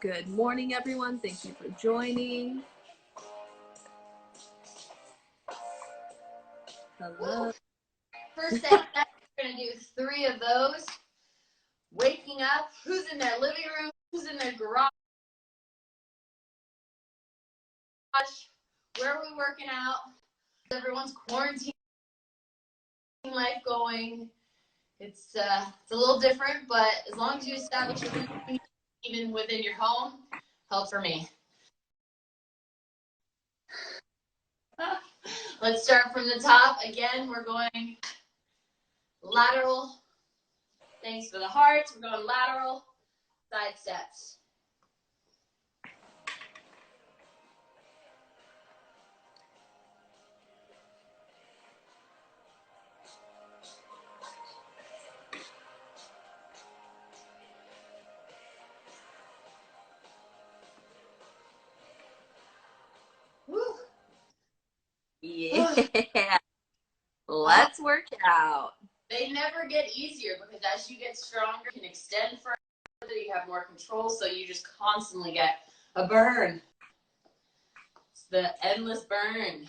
Good morning, everyone. Thank you for joining. Hello. First thing, we're going to do 3 of those. Waking up. Who's in their living room? Who's in their garage? Where are we working out? Everyone's quarantine life going. It's a little different, but as long as you establish a routine, even within your home, helps for me. Let's start from the top. Again, we're going lateral. Thanks for the hearts. We're going lateral side steps. Woo. Yeah. Let's work out. They never get easier because as you get stronger, you can extend further, you have more control, so you just constantly get a burn. It's the endless burn.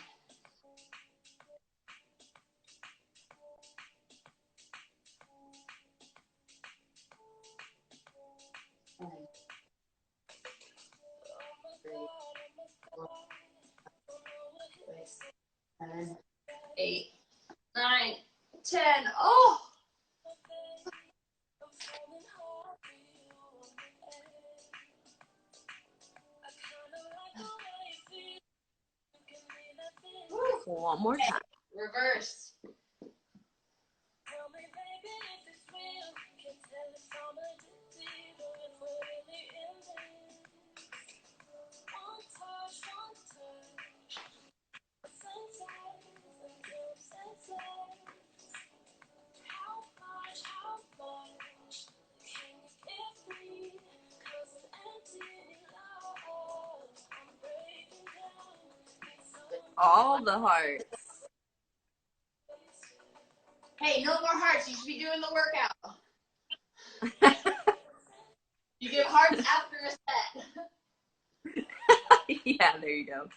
Seven, 8, 9, 10. Oh! One more time. Reverse. All the hearts. Hey, no more hearts. You should be doing the workout. You give hearts after a set. Yeah, there you go.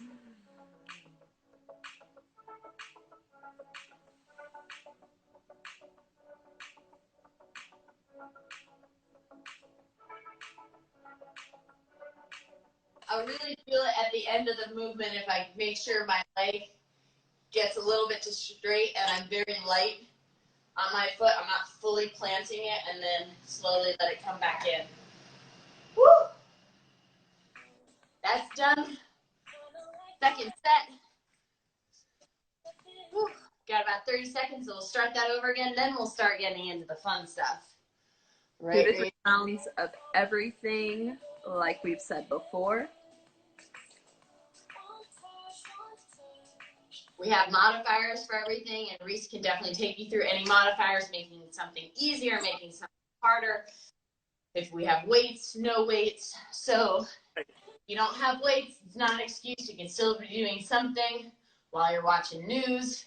I really feel it at the end of the movement if I make sure my leg gets a little bit too straight and I'm very light on my foot. I'm not fully planting it and then slowly let it come back in. Woo! That's done. Second set. Woo. Got about 30 seconds, so we'll start that over again. Then we'll start getting into the fun stuff. Right. 2 to 3 rounds of everything, like we've said before. We have modifiers for everything, and Reese can definitely take you through any modifiers, making something easier, making something harder. If we have weights, no weights. So if you don't have weights, it's not an excuse. You can still be doing something while you're watching news,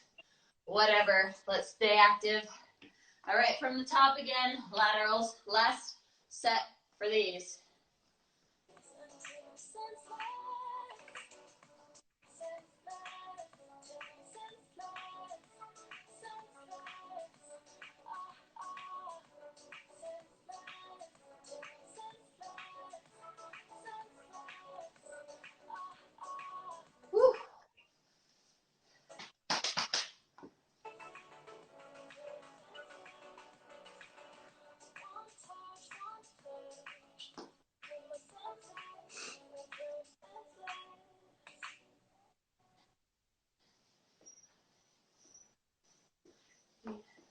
whatever. Let's stay active. All right, from the top again, laterals. Last set for these. Woo.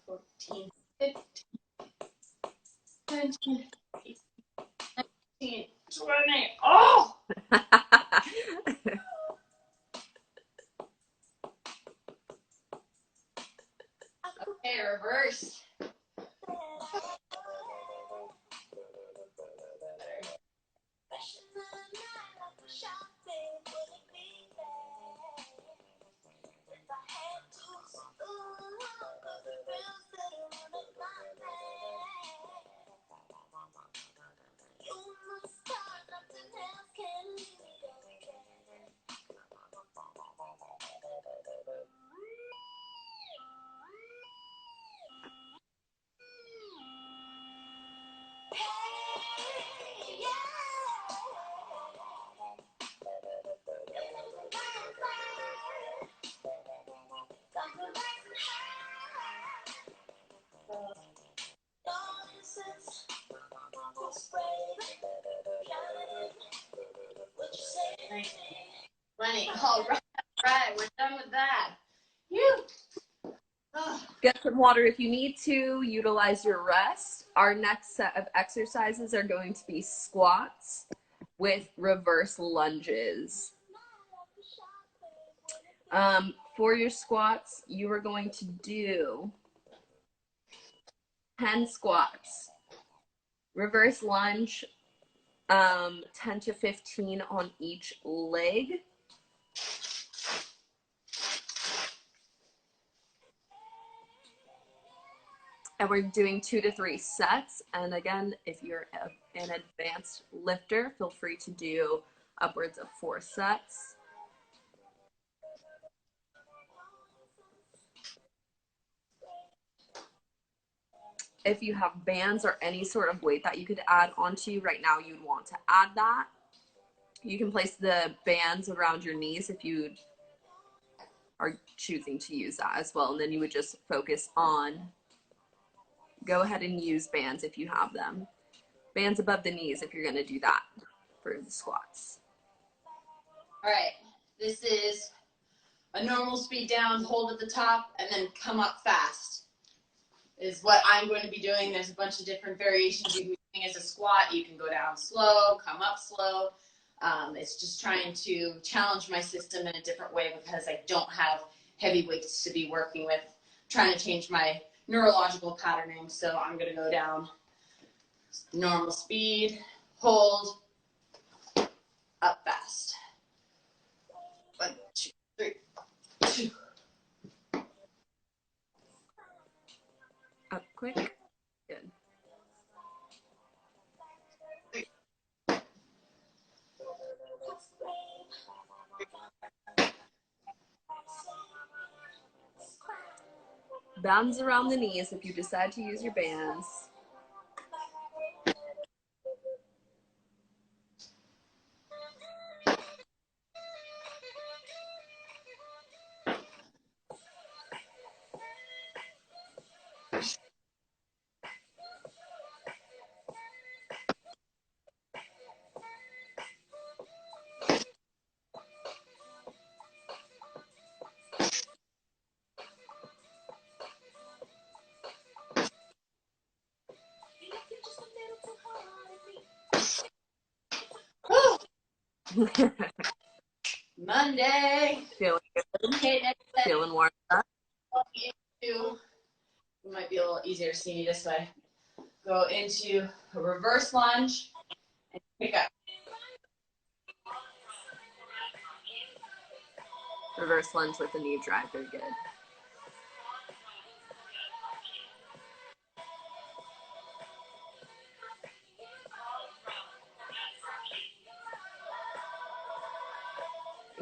$14, $15, $17, $19, $20. Oh! Okay, reverse. 20. All right, we're done with that. Phew. Oh. Get some water if you need to. Utilize your rest. Our next set of exercises are going to be squats with reverse lunges. For your squats, you are going to do 10 squats. Reverse lunge, 10 to 15 on each leg. And we're doing 2 to 3 sets. And again, if you're an advanced lifter, feel free to do upwards of 4 sets. If you have bands or any sort of weight that you could add onto right now, you'd want to add that. You can place the bands around your knees if you are choosing to use that as well. And then you would just focus on, go ahead and use bands if you have them. Bands above the knees if you're going to do that for the squats. All right, this is a normal speed down, hold at the top, and then come up fast is what I'm going to be doing. There's a bunch of different variations you can be doing as a squat. You can go down slow, come up slow. It's just trying to challenge my system in a different way because I don't have heavy weights to be working with. I'm trying to change my neurological patterning, so I'm going to go down normal speed, hold, up fast. 1, 2, 3, 2. Up quick. Good. Bands around the knees if you decide to use your bands. Monday. Feeling good? Okay, next set. Feeling warmed up? It might be a little easier to see me this way. Go into a reverse lunge and pick up. Reverse lunge with a knee drive. Very good.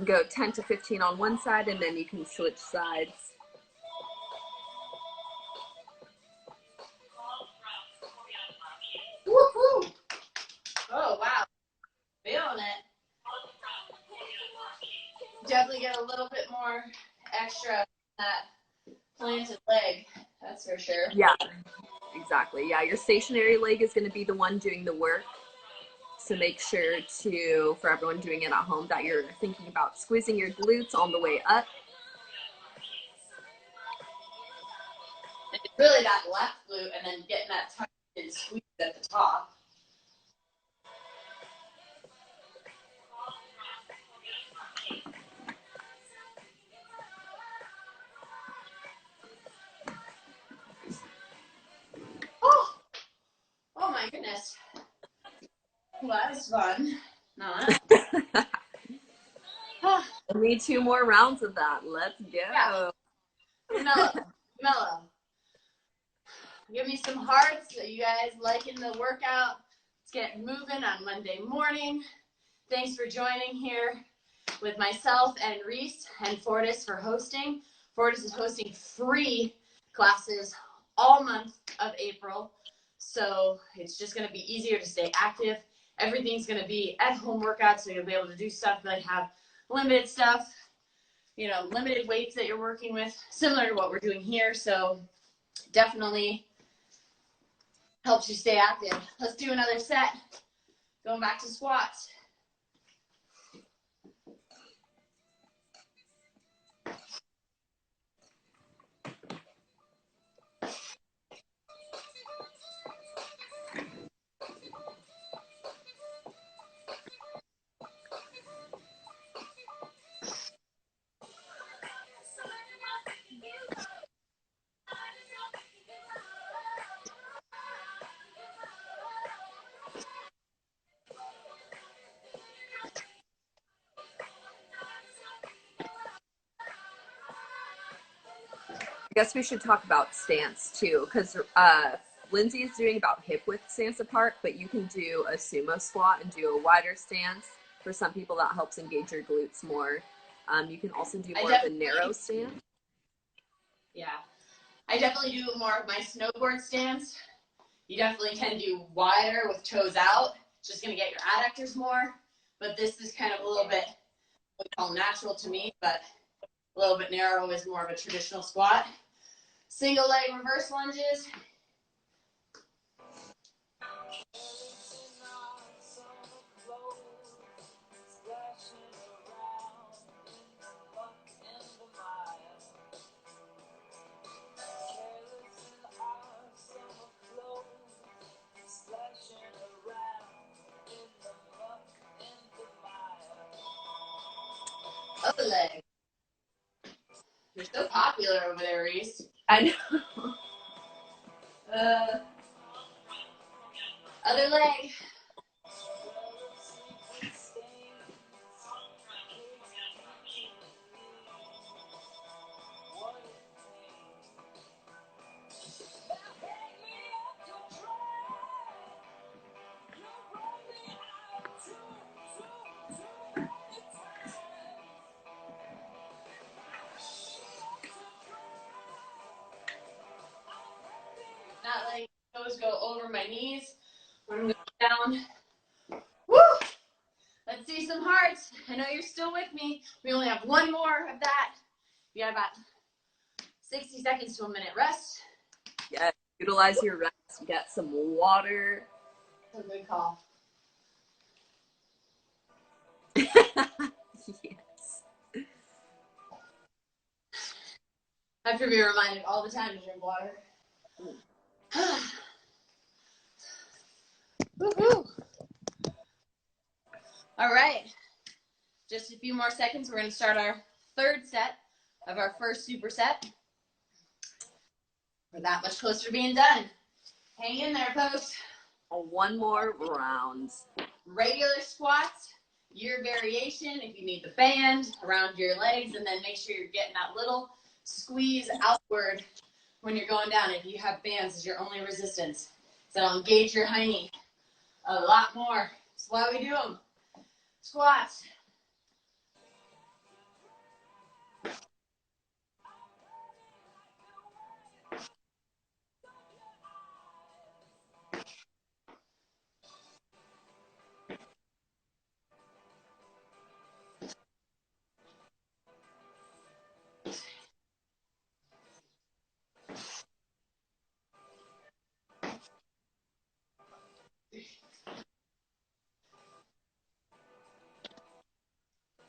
Go 10 to 15 on one side, and then you can switch sides. Woohoo! Oh, wow. Feeling it. Definitely get a little bit more extra that planted leg, that's for sure. Yeah, exactly. Yeah, your stationary leg is going to be the one doing the work. So make sure to, for everyone doing it at home, that you're thinking about squeezing your glutes on the way up. And it's really that left glute and then getting that tucked and squeezed at the top. Oh my goodness. Well, that was fun. Not. We need 2 more rounds of that. Let's go. Yeah. Mellow. Give me some hearts. So you guys liking the workout? Let's get moving on Monday morning. Thanks for joining here with myself and Reese and Fortis for hosting. Fortis is hosting free classes all month of April. So it's just going to be easier to stay active. Everything's going to be at home workouts, so you'll be able to do stuff that have limited stuff, you know, limited weights that you're working with, similar to what we're doing here. So definitely helps you stay active. Let's do another set. Going back to squats. guess we should talk about stance too, because Lindsay is doing about hip width stance apart, but you can do a sumo squat and do a wider stance. For some people, that helps engage your glutes more. You can also do more of a narrow stance. Yeah, I definitely do more of my snowboard stance. You definitely can do wider with toes out. It's just going to get your adductors more. But this is kind of a little bit what we call natural to me, but a little bit narrow is more of a traditional squat. Single leg reverse lunges. Other leg. You're so popular over there, Reese. I know. Other leg. Not letting toes go over my knees when I'm going down. Woo! Let's see some hearts. I know you're still with me. We only have one more of that. We got about 60 seconds to a minute rest. Yeah, utilize your rest. Get some water. That's a good call. Yes. I have to be reminded all the time to drink water. Woo-hoo. All right. Just a few more seconds. We're going to start our third set of our first superset. We're that much closer to being done. Hang in there, folks. One more round. Regular squats, your variation, if you need the band around your legs, and then make sure you're getting that little squeeze outward when you're going down. If you have bands as your only resistance, so it'll engage your high knee a lot more. That's why we do them. Squats.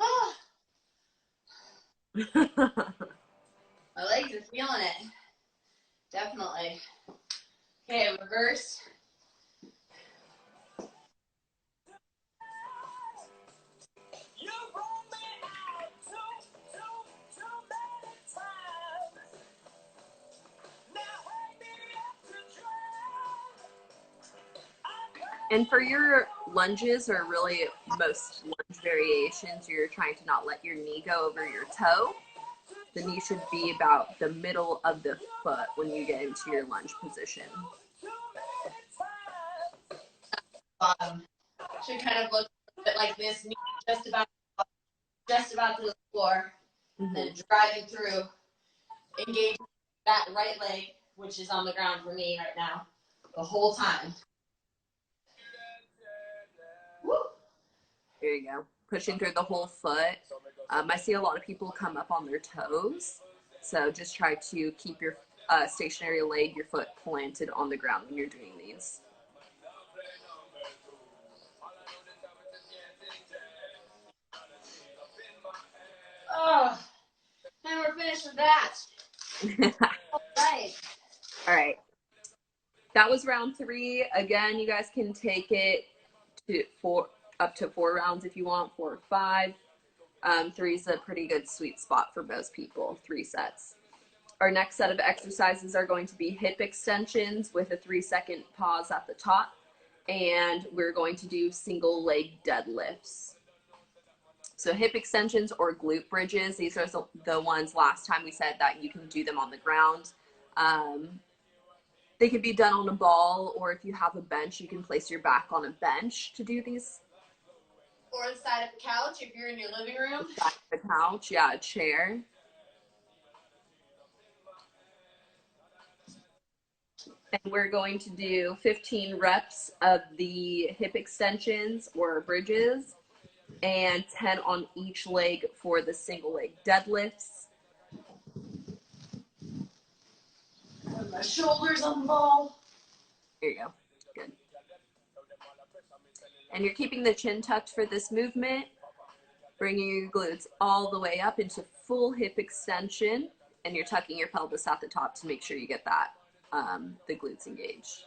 Oh, my legs are feeling it. Definitely. Okay, reverse. And for your lunges, or really most lunge variations, you're trying to not let your knee go over your toe. The knee should be about the middle of the foot when you get into your lunge position. Bottom. Should kind of look a bit like this, knee just about to the floor, then driving through, engaging that right leg, which is on the ground for me right now, the whole time. Woo. There you go. Pushing through the whole foot. I see a lot of people come up on their toes. So just try to keep your stationary leg, your foot planted on the ground when you're doing these. Oh, and we're finished with that. All right. All right. That was round 3. Again, you guys can take it to up to 4 rounds if you want, 4 or 5. 3 is a pretty good sweet spot for most people, 3 sets. Our next set of exercises are going to be hip extensions with a 3-second pause at the top. And we're going to do single leg deadlifts. So hip extensions or glute bridges, these are the ones last time we said that you can do them on the ground. They can be done on a ball, or if you have a bench, you can place your back on a bench to do these. Or the side of the couch if you're in your living room. The side of the couch, yeah, a chair. And we're going to do 15 reps of the hip extensions or bridges and 10 on each leg for the single leg deadlifts. Put my shoulders on the ball. There you go. Good. And you're keeping the chin tucked for this movement, bringing your glutes all the way up into full hip extension, and you're tucking your pelvis at the top to make sure you get that, the glutes engaged.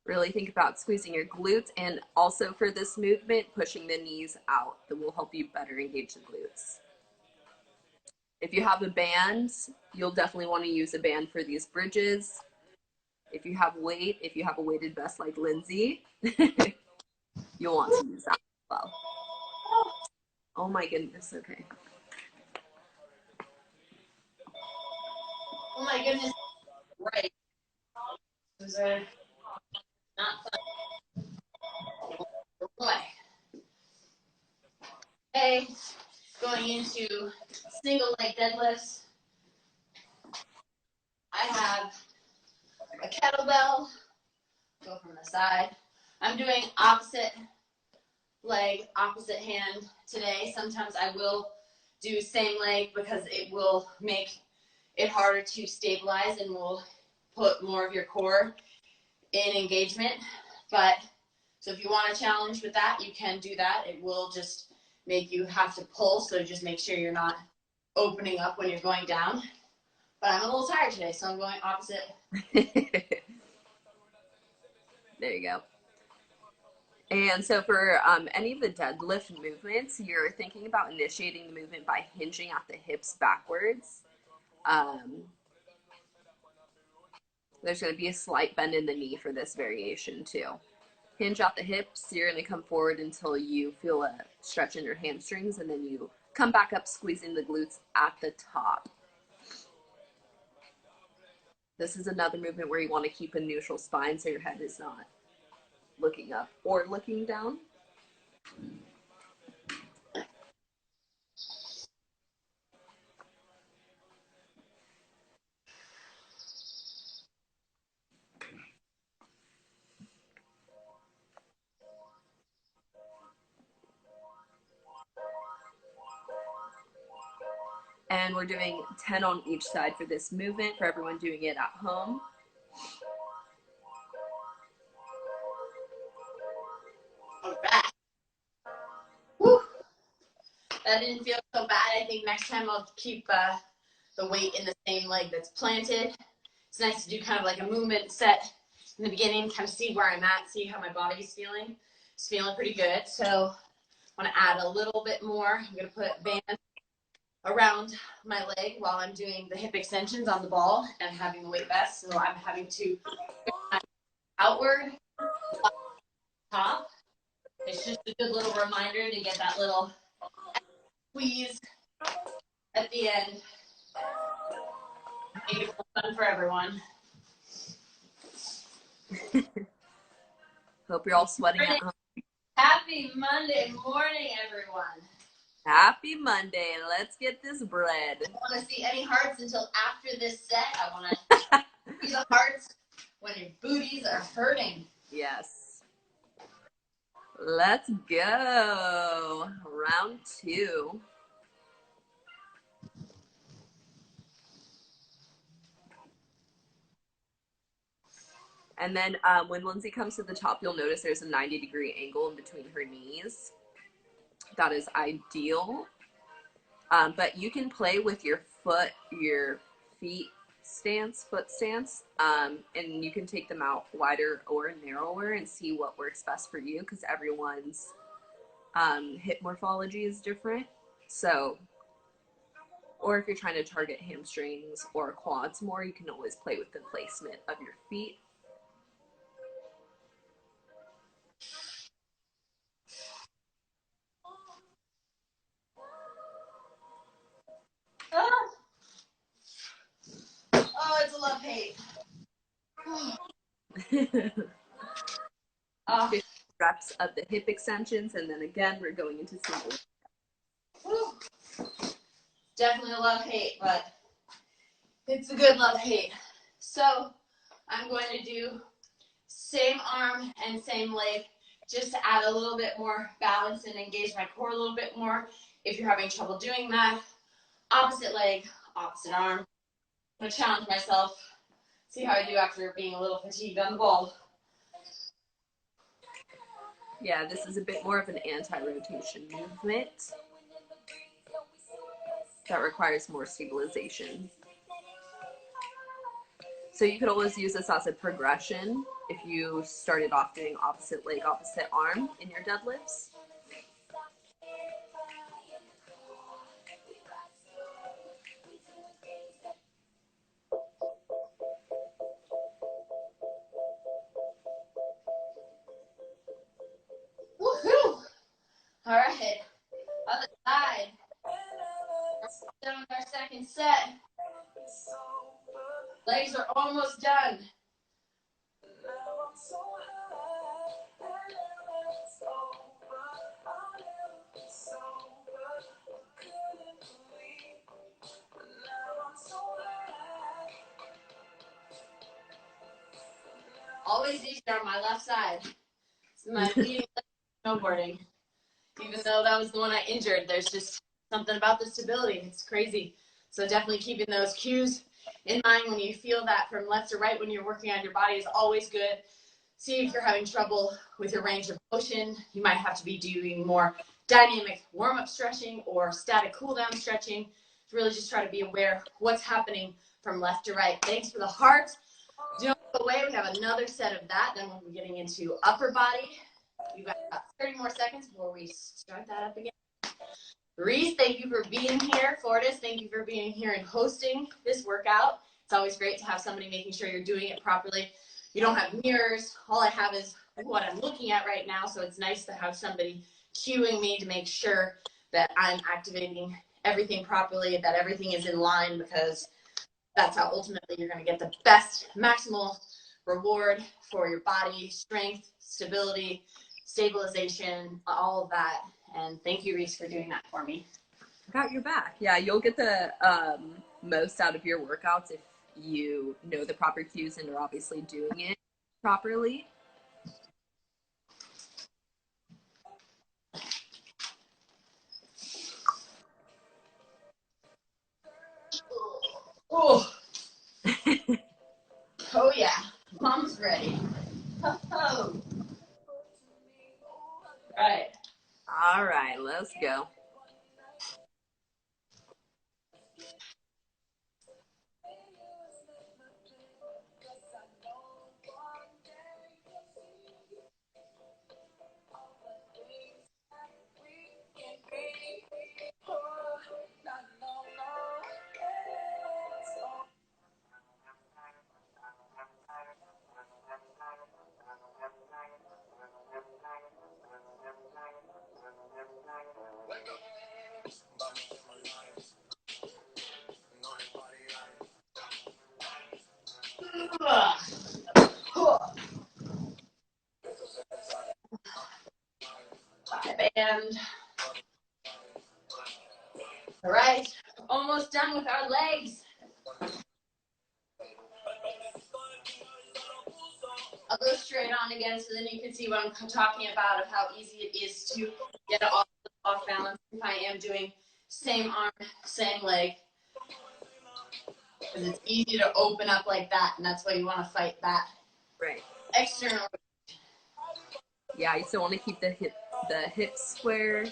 Really think about squeezing your glutes, and also for this movement, pushing the knees out. That will help you better engage the glutes. If you have a band, you'll definitely want to use a band for these bridges. If you have a weighted vest like Lindsay, you'll want to use that as well. Oh my goodness, okay. Oh my goodness, right. Those are not fun. Okay, going into single leg deadlifts. I have a kettlebell, go from the side. I'm doing opposite leg, opposite hand today. Sometimes I will do same leg because it will make it harder to stabilize and will put more of your core in engagement. But so if you want a challenge with that, you can do that. It will just make you have to pull, so just make sure you're not opening up when you're going down. But I'm a little tired today, so I'm going opposite. There you go. And so for any of the deadlift movements, you're thinking about initiating the movement by hinging at the hips backwards. There's going to be a slight bend in the knee for this variation too. Hinge out the hips. You're going to come forward until you feel a stretch in your hamstrings, and then you come back up, squeezing the glutes at the top. This is another movement where you want to keep a neutral spine so your head is not looking up or looking down. And we're doing 10 on each side for this movement for everyone doing it at home. All right. Woo. That didn't feel so bad. I think next time I'll keep the weight in the same leg that's planted. It's nice to do kind of like a movement set in the beginning, kind of see where I'm at, see how my body's feeling. It's feeling pretty good. So I want to add a little bit more. I'm going to put bands around my leg while I'm doing the hip extensions on the ball and having the weight vest. So I'm having to outward, top. It's just a good little reminder to get that little squeeze at the end. Make it fun for everyone. Hope you're all sweating at home. Happy Monday morning, everyone. Happy Monday. Let's get this bread. I don't want to see any hearts until after this set. I want to see the hearts when your booties are hurting. Yes. Let's go. Round 2. And then when Lindsay comes to the top, you'll notice there's a 90-degree angle in between her knees. That is ideal. But you can play with your feet stance, foot stance, and you can take them out wider or narrower and see what works best for you, because everyone's hip morphology is different. So, or if you're trying to target hamstrings or quads more, you can always play with the placement of your feet. Oh, 50 reps of the hip extensions, and then again, we're going into single. whew. Definitely a love-hate, but it's a good love-hate. So I'm going to do same arm and same leg, just to add a little bit more balance and engage my core a little bit more. If you're having trouble doing that, opposite leg, opposite arm. I'm going to challenge myself, see how I do after being a little fatigued on the ball. Yeah, this is a bit more of an anti-rotation movement that requires more stabilization. So you could always use this as a progression if you started off doing opposite leg, opposite arm in your deadlifts. Woohoo! All right, other side. We're done with our second set. Legs are almost done. Always easier on my left side. It's my leading snowboarding. Even though that was the one I injured, there's just something about the stability. It's crazy. So definitely keeping those cues in mind when you feel that from left to right when you're working on your body is always good. See if you're having trouble with your range of motion. You might have to be doing more dynamic warm-up stretching or static cool-down stretching to really just try to be aware of what's happening from left to right. Thanks for the heart. Don't go away. We have another set of that. Then we'll be getting into upper body. We've got about 30 more seconds before we start that up again. Cerise, thank you for being here. Fortis, thank you for being here and hosting this workout. It's always great to have somebody making sure you're doing it properly. You don't have mirrors. All I have is what I'm looking at right now, so it's nice to have somebody cueing me to make sure that I'm activating everything properly, that everything is in line, because that's how ultimately you're going to get the best maximal reward for your body, strength, stability, stabilization, all of that. And thank you, Reese, for doing that for me. Got your back. Yeah, you'll get the most out of your workouts if you know the proper cues and are obviously doing it properly. Oh, oh yeah, mom's ready. Oh, right. All right, let's go. And all right, almost done with our legs. I'll go straight on again so then you can see what I'm talking about of how easy it is to get off balance if I am doing same arm, same leg. Because it's easy to open up like that, and that's why you want to fight that. Right. External. Yeah, you still want to keep the hips square.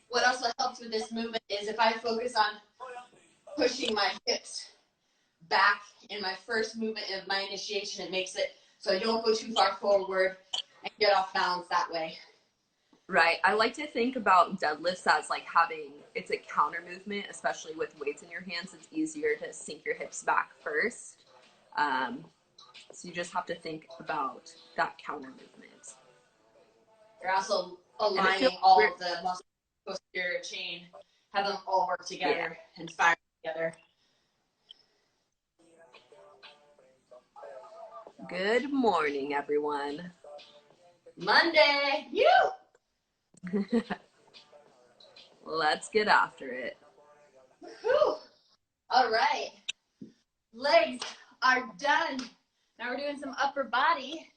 What also helps with this movement is if I focus on pushing my hips back in my first movement of my initiation, it makes it so I don't go too far forward and get off balance that way. Right. I like to think about deadlifts as like having it's a counter movement, especially with weights in your hands. It's easier to sink your hips back first. Um, so you just have to think about that counter movement. You're also And it feels aligning all weird. of the muscle posterior chain, have them all work together and fire together. Good morning, everyone. Monday, you. Let's get after it. Whew. All right, legs are done. Now we're doing some upper body.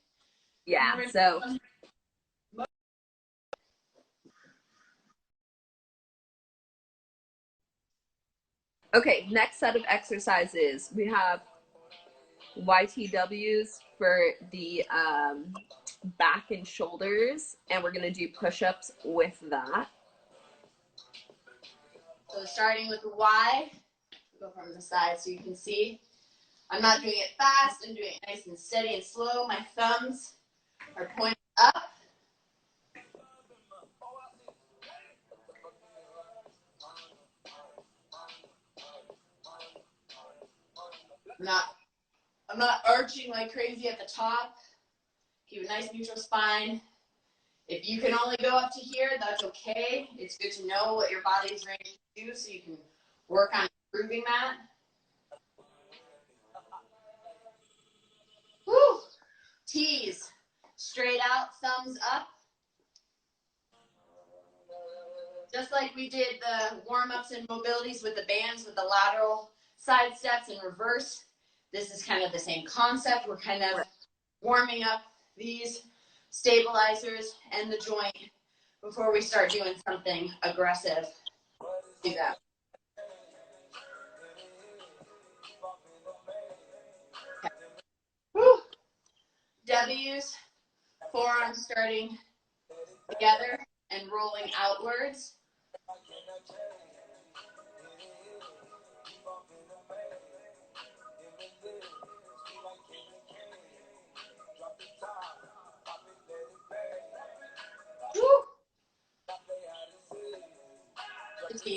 Yeah. So. Okay, next set of exercises. We have YTWs for the back and shoulders, and we're going to do push-ups with that. So starting with the Y, go from the side so you can see. I'm not doing it fast. I'm doing it nice and steady and slow. My thumbs are pointing up. I'm not arching like crazy at the top. Keep a nice neutral spine. If you can only go up to here, that's okay. It's good to know what your body's ready to do so you can work on improving that. Woo! T's. Straight out, thumbs up. Just like we did the warm-ups and mobilities with the bands with the lateral side steps and reverse. This is kind of the same concept. We're kind of warming up these stabilizers and the joint before we start doing something aggressive. Do that. Okay. Woo. W's, forearms starting together and rolling outwards. I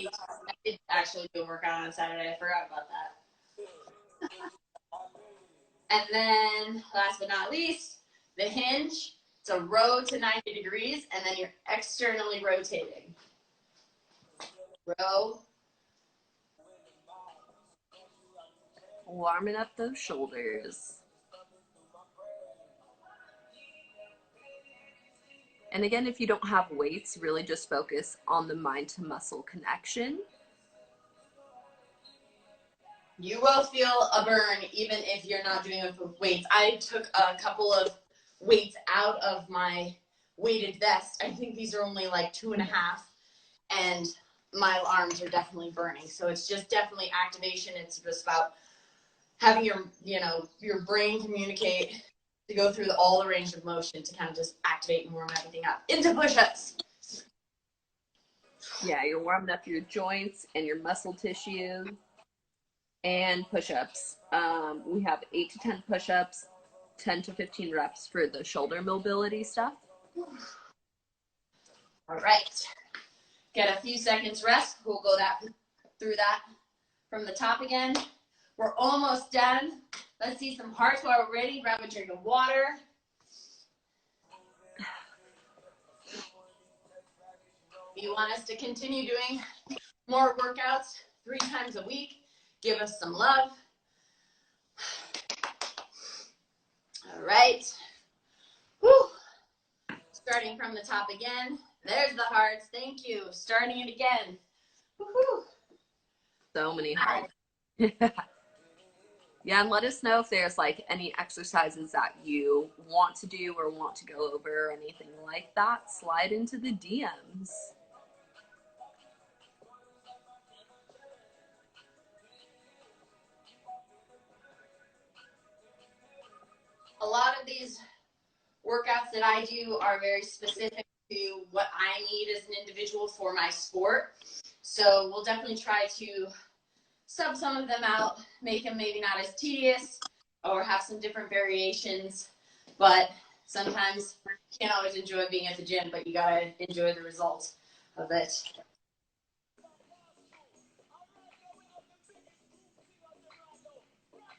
did actually do a workout on Saturday. I forgot about that. And then, last but not least, the hinge. It's a row to 90 degrees, and then you're externally rotating. Row. Warming up those shoulders. And again, if you don't have weights, really just focus on the mind to muscle connection. You will feel a burn even if you're not doing it with weights. I took a couple of weights out of my weighted vest. I think these are only like 2.5, and my arms are definitely burning. So it's just definitely activation. It's just about having your brain communicate to go through all the range of motion to kind of just activate and warm everything up into push-ups. Yeah, you're warming up your joints and your muscle tissue. And push-ups. We have 8 to 10 push-ups, 10 to 15 reps for the shoulder mobility stuff. All right. Get a few seconds rest. We'll go through that from the top again. We're almost done. Let's see some hearts while we're ready. Grab a drink of water. If you want us to continue doing more workouts 3 times a week, give us some love. All right. Whew. Starting from the top again. There's the hearts. Thank you. Starting it again. Woo-hoo. So many hearts. Yeah, and let us know if there's like any exercises that you want to do or want to go over or anything like that. Slide into the DMs. A lot of these workouts that I do are very specific to what I need as an individual for my sport. So we'll definitely try to sub some of them out, make them maybe not as tedious or have some different variations. But sometimes you can't always enjoy being at the gym, but you gotta enjoy the results of it.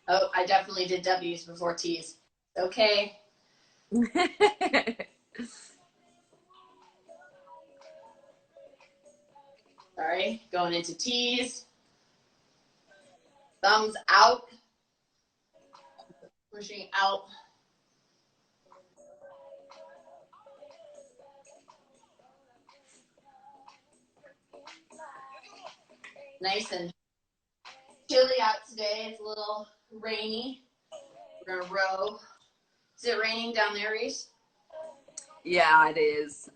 Oh, I definitely did W's before T's. Okay. Sorry, going into T's. Thumbs out. Pushing out. Nice and chilly out today. It's a little rainy. We're gonna row. Is it raining down there, Reese? Yeah, it is.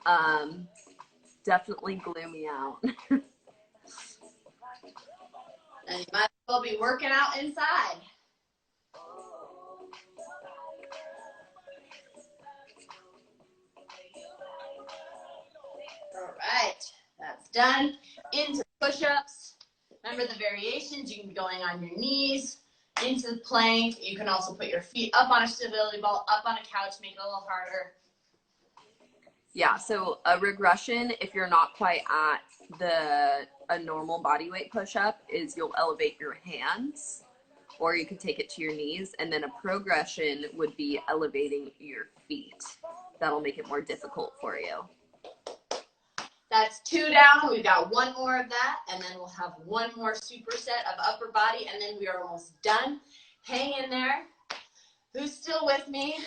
Definitely gloomy out. And you might as well be working out inside. All right, that's done. Into push-ups. Remember the variations. You can be going on your knees, into the plank. You can also put your feet up on a stability ball, up on a couch, make it a little harder. Yeah, so a regression, if you're not quite at a normal body weight push-up, is you'll elevate your hands, or you could take it to your knees, and then a progression would be elevating your feet. That'll make it more difficult for you. That's 2 down. We've got 1 more of that, and then we'll have 1 more superset of upper body, and then we are almost done. Hang in there. Who's still with me?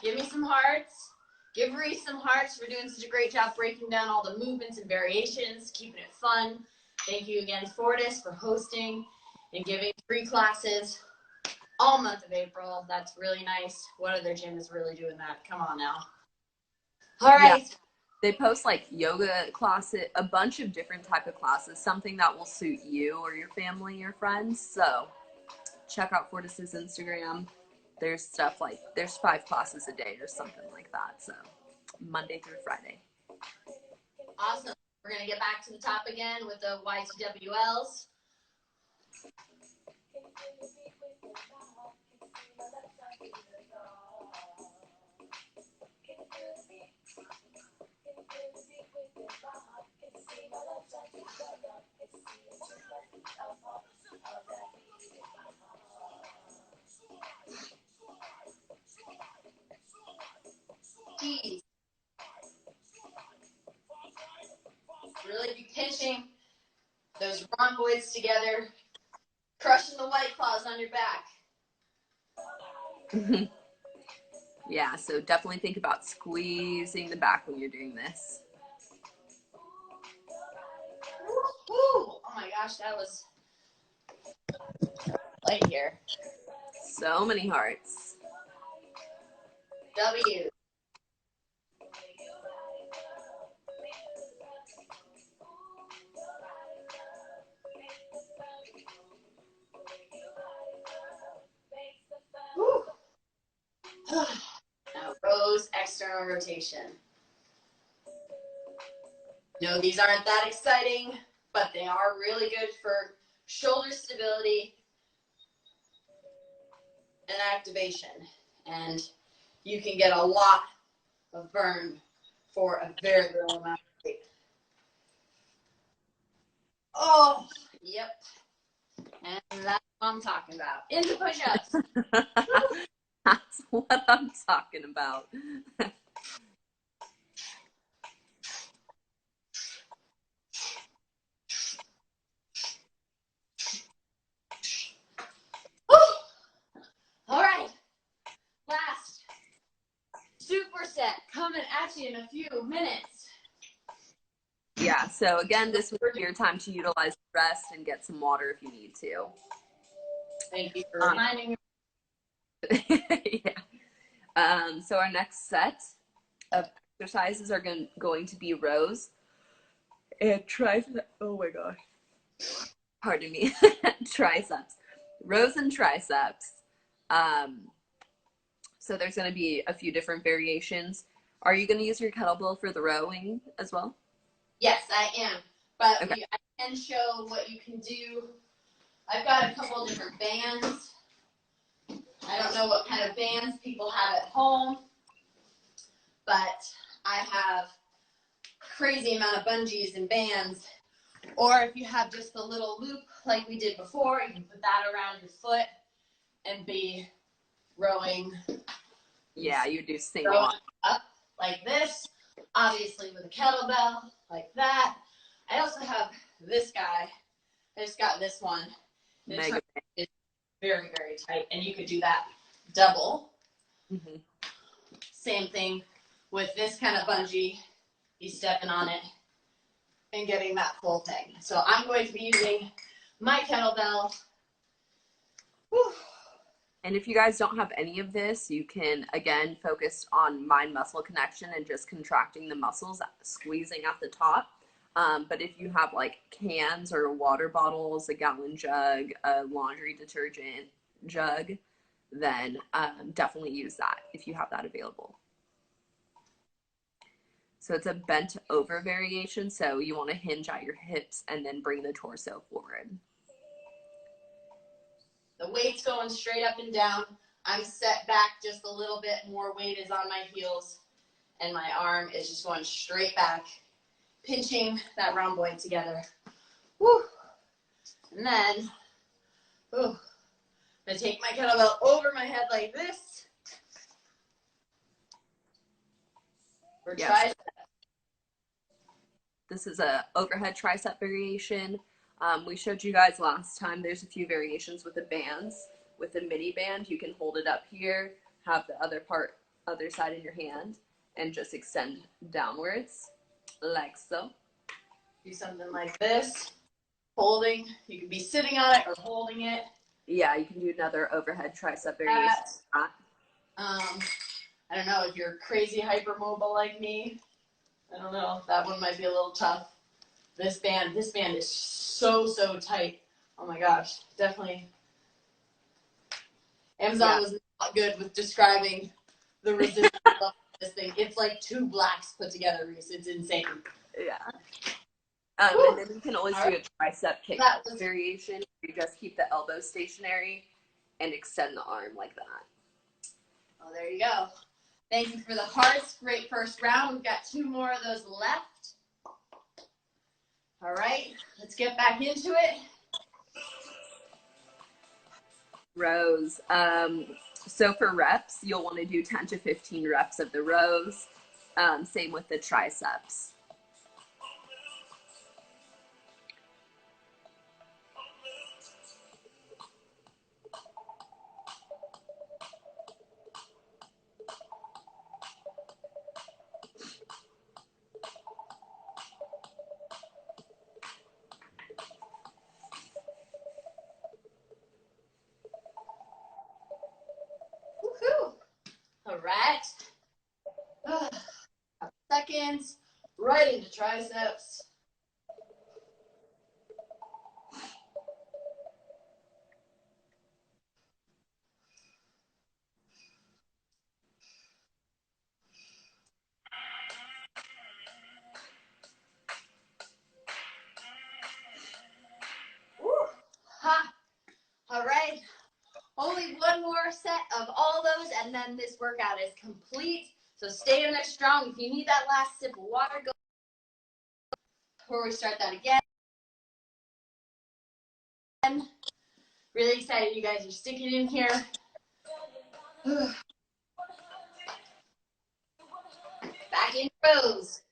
Give me some hearts. Give Reese some hearts for doing such a great job breaking down all the movements and variations, keeping it fun. Thank you again, Fortis, for hosting and giving free classes all month of April. That's really nice. What other gym is really doing that? Come on now. All right. Yeah. They post like yoga classes, a bunch of different type of classes, something that will suit you or your family or friends. So check out Fortis's Instagram. There's stuff like, there's 5 classes a day or something like that. So Monday through Friday. Awesome. We're going to get back to the top again with the YTWLs. Jeez. Really be pinching those rhomboids together, crushing the white claws on your back. Yeah, so definitely think about squeezing the back when you're doing this. Woo! Oh my gosh, that was light here. So many hearts. W. Now, rows, external rotation. No, these aren't that exciting, but they are really good for shoulder stability and activation. And you can get a lot of burn for a very little amount of weight. Oh, yep. And that's what I'm talking about. Into push-ups. That's what I'm talking about. All right. Last superset coming at you in a few minutes. Yeah, so again, this would be your time to utilize rest and get some water if you need to. Thank you for reminding me. Yeah. So our next set of exercises are going to be rows and triceps. Oh my gosh. Pardon me. Triceps. Rows and triceps. So there's going to be a few different variations. Are you going to use your kettlebell for the rowing as well? Yes, I am. But okay. I can show what you can do. I've got a couple of different bands. I don't know what kind of bands people have at home. but I have crazy amount of bungees and bands. Or if you have just a little loop like we did before, you can put that around your foot and be rowing. Yeah, you do same rowing up like this, obviously with a kettlebell like that. I also have this guy. I just got this one. Mega. It's very, very tight, and you could do that double. Mm-hmm. Same thing with this kind of bungee. He's stepping on it and getting that full thing. So I'm going to be using my kettlebell. Whew. And if you guys don't have any of this, you can, again, focus on mind-muscle connection and just contracting the muscles, squeezing at the top. But if you have like cans or water bottles, a gallon jug, a laundry detergent jug, then definitely use that if you have that available. So it's a bent over variation. So you want to hinge at your hips and then bring the torso forward. The weight's going straight up and down. I'm set back just a little bit. More weight is on my heels. And my arm is just going straight back, pinching that rhomboid together. Woo. And then, I'm going to take my kettlebell over my head like this. For tricep. This is a overhead tricep variation. We showed you guys last time, there's a few variations with the bands. With the mini band, you can hold it up here, have the other side in your hand, and just extend downwards, like so. Do something like this, holding. You can be sitting on it or holding it. Yeah, you can do another overhead tricep variation. I don't know if you're crazy hypermobile like me. I don't know. That one might be a little tough. This band is so tight. Oh my gosh, definitely. Amazon was not good with describing the resistance of this thing. It's like two blacks put together, Reese. It's insane. Yeah. And then you can always do a tricep kick variation. You just keep the elbow stationary and extend the arm like that. Oh, there you go. Thank you for the hearts. Great first round. We've got 2 more of those left. All right, let's get back into it. Rows. So for reps, you'll want to do 10 to 15 reps of the rows. Same with the triceps. Woohoo! All right. Couple seconds. Right into triceps. Woo. Ha. All right. Only one more set of all those, and then this workout is complete. So stay in there strong. If you need that last sip of water, go before we start that again. Really excited you guys are sticking in here. Back in rows.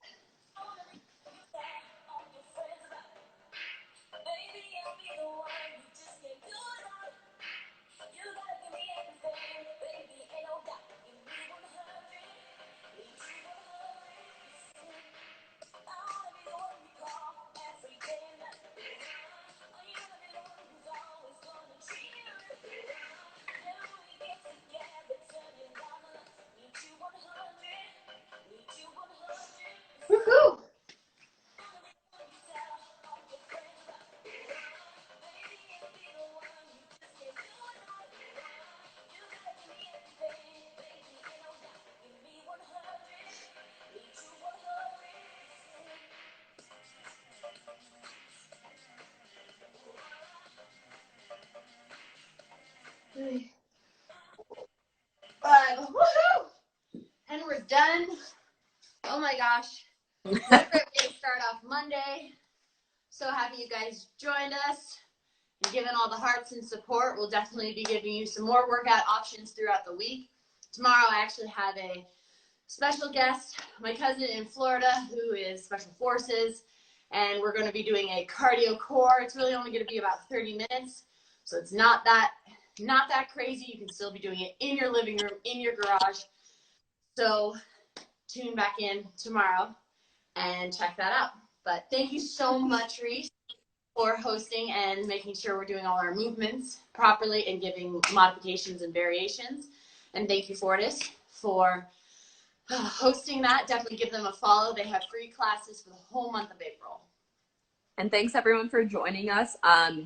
Woohoo! Woohoo! And we're done. my gosh. What a great way to start off Monday. So happy you guys joined us and given all the hearts and support. We'll definitely be giving you some more workout options throughout the week. Tomorrow I actually have a special guest, my cousin in Florida, who is Special Forces, and we're going to be doing a cardio core. It's really only going to be about 30 minutes, so it's not that crazy. You can still be doing it in your living room, in your garage. So tune back in tomorrow and check that out. But thank you so much, Reese, for hosting and making sure we're doing all our movements properly and giving modifications and variations. And thank you, Fortis, for hosting that. Definitely give them a follow. They have free classes for the whole month of April. And thanks everyone for joining us.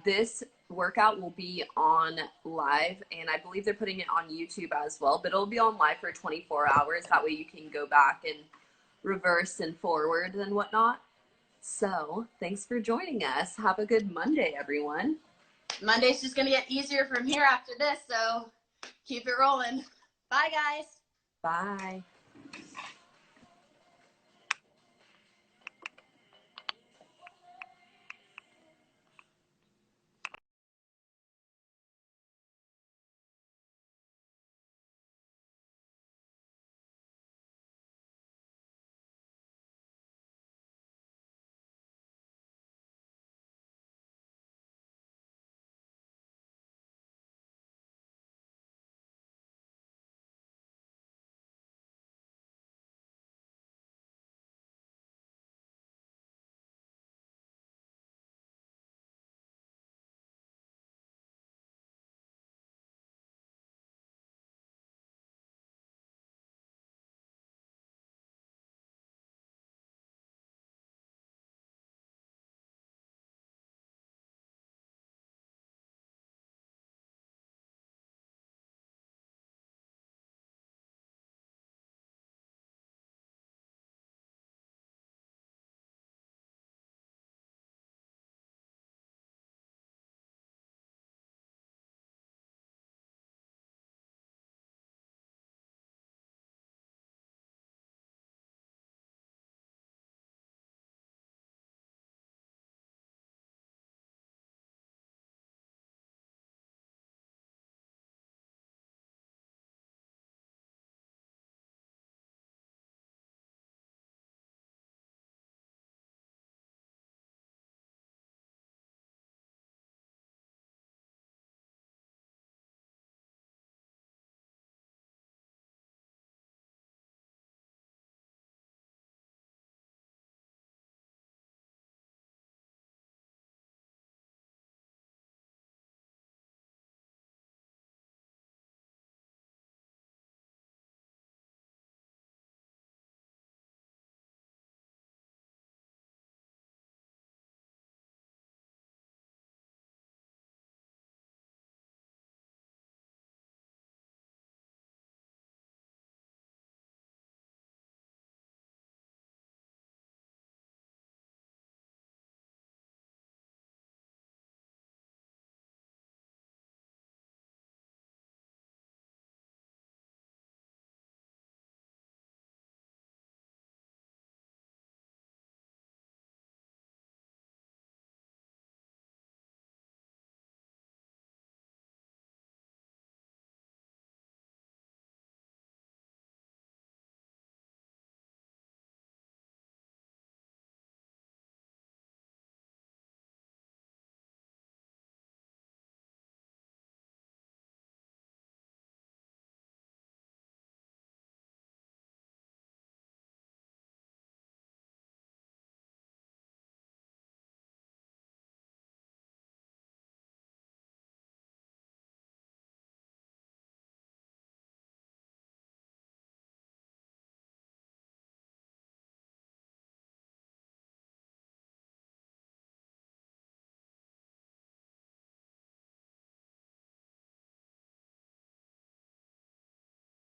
This workout will be on live, and I believe they're putting it on YouTube as well, but it'll be on live for 24 hours. That way you can go back and reverse and forward and whatnot. So thanks for joining us. Have a good Monday, everyone. Monday's just going to get easier from here after this, so keep it rolling. Bye, guys. Bye.